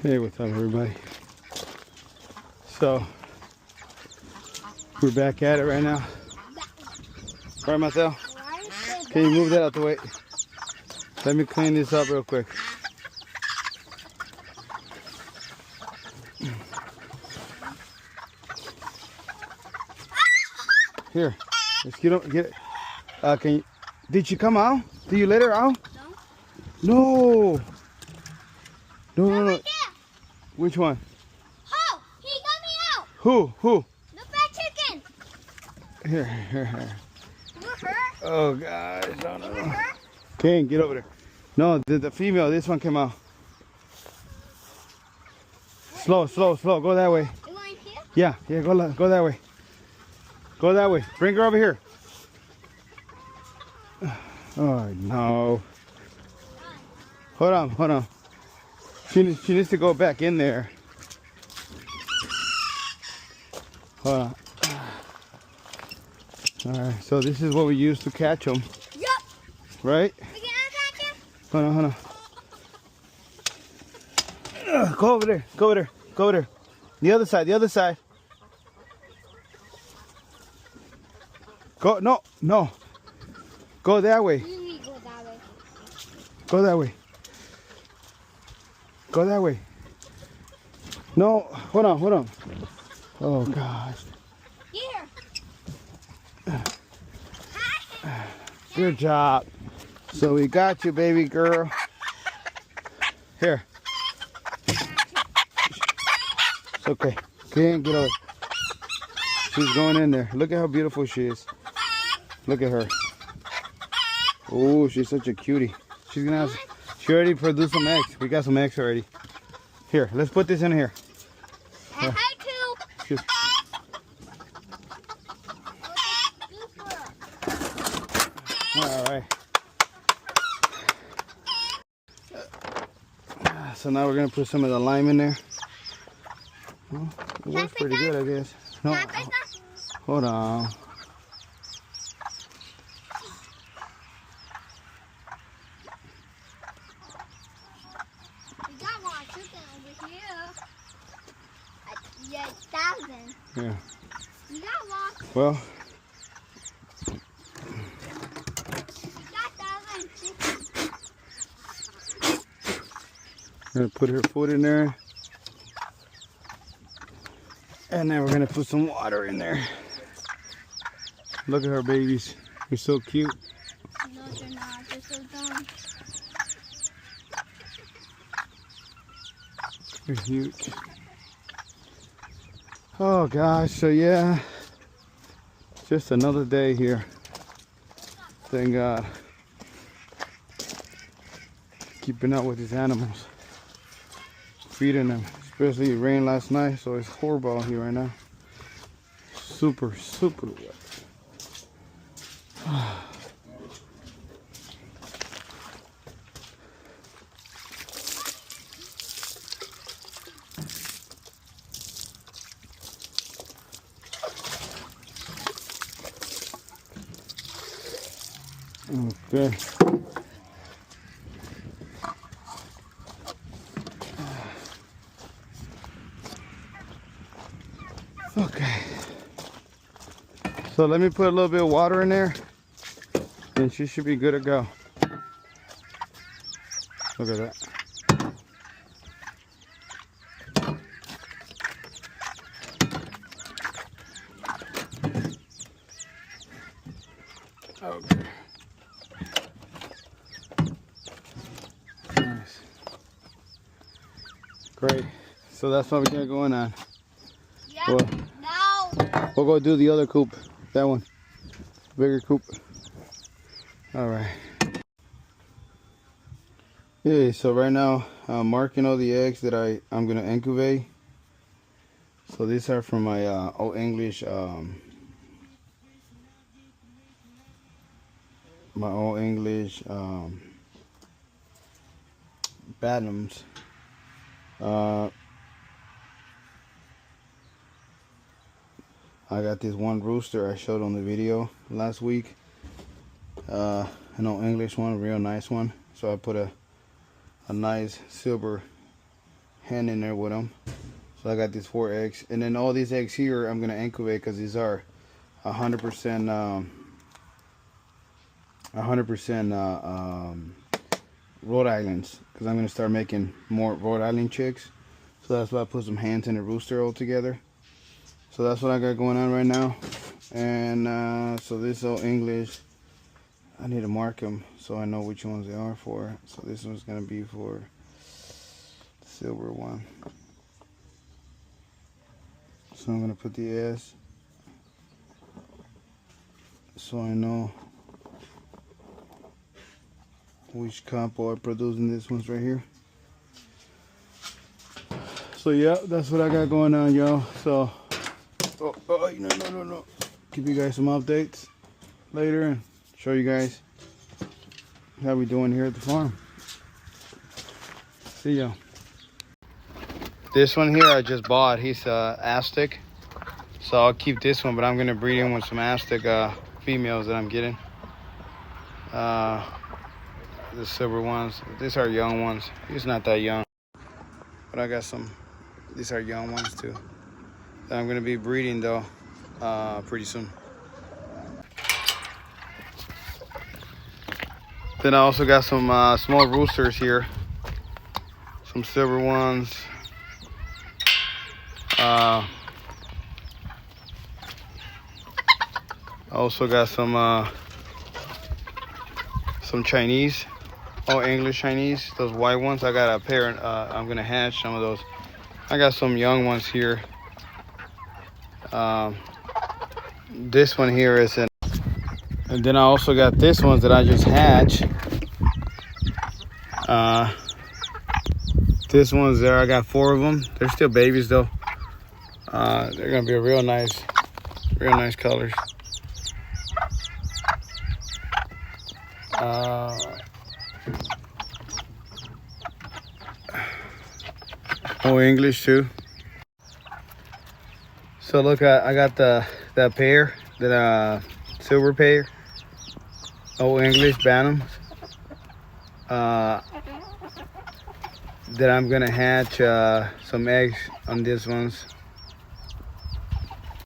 Hey, what's up, everybody? So, we're back at it right now. Right, Marcel? Can you move that out the way? Let me clean this up real quick. Here, let's get it. Can you? Did she come out? Did you let her out? No. No. Which one? Oh, he got me out. Who? The fat chicken. Here. Look her. Oh gosh, no. Kane, get over there. No, the female. This one came out. Slow. Go that way. You want here? Yeah. Go that way. Go that way. Bring her over here. Oh no. Hold on. She needs to go back in there. Hold on. Alright, so this is what we use to catch them. Yep. Right? We can catch him? Hold on. Go over there. The other side. Go, no. Go that way. You need to go that way. Go that way. No, hold on. Oh gosh. Here. Good job. So we got you, baby girl. Here. It's okay. Can't get over. She's going in there. Look at how beautiful she is. Look at her. Oh, she's such a cutie. She's gonna have. She already produced some eggs. We got some eggs already. Here, let's put this in here. I had to. All right. So now we're gonna put some of the lime in there. Well, it works pretty good, I guess. No, hold on. We got one chicken over here. Yeah, 1,000. Yeah. We got one. Well. We got 1,000 chicken. Gonna put her food in there. And then we're gonna put some water in there. Look at her babies. They're so cute. No, they're not. They're so dumb. They're huge. Oh gosh, so yeah. Just another day here. Thank God. Keeping up with these animals. Feeding them. Especially it rained last night, so it's horrible out here right now. Super wet. Okay. Okay. So let me put a little bit of water in there and she should be good to go. Look at that. Okay. Nice. Great. So that's what we got going on. Yeah. Well, No. we'll go do the other coop. That one. Bigger coop. Alright. Okay, so right now I'm marking all the eggs that I'm going to incubate. So these are from my Old English Badlams. I got this one rooster I showed on the video last week. An Old English one, a real nice one. So I put a nice silver hen in there with them. So I got these 4 eggs, and then all these eggs here I'm gonna incubate because these are 100% 100% Rhode Islands, because I'm gonna start making more Rhode Island chicks. So that's why I put some hens and a rooster all together. So that's what I got going on right now. And so this is all English. I need to mark them so I know which ones they are for. So this one's gonna be for the silver one. So I'm gonna put the S so I know which couple are producing this ones right here. So yeah, that's what I got going on, y'all. So no. Give you guys some updates later and show you guys how we doing here at the farm. See ya. This one here I just bought. He's Aztec. So I'll keep this one, but I'm gonna breed him with some Aztec females that I'm getting. The silver ones. These are young ones. He's not that young, but I got some. These are young ones too that I'm gonna be breeding though pretty soon. Then I also got some small roosters here, some silver ones. I also got some Chinese, all English Chinese, those white ones. I got a pair. I'm gonna hatch some of those. I got some young ones here. This one here is an, and then I also got this ones that I just hatched. This one's there. I got 4 of them. They're still babies though. They're gonna be a real nice colors. Oh, English too. So look, I got that pair, that silver pair. Oh, English Bantams. That I'm gonna hatch some eggs on these ones.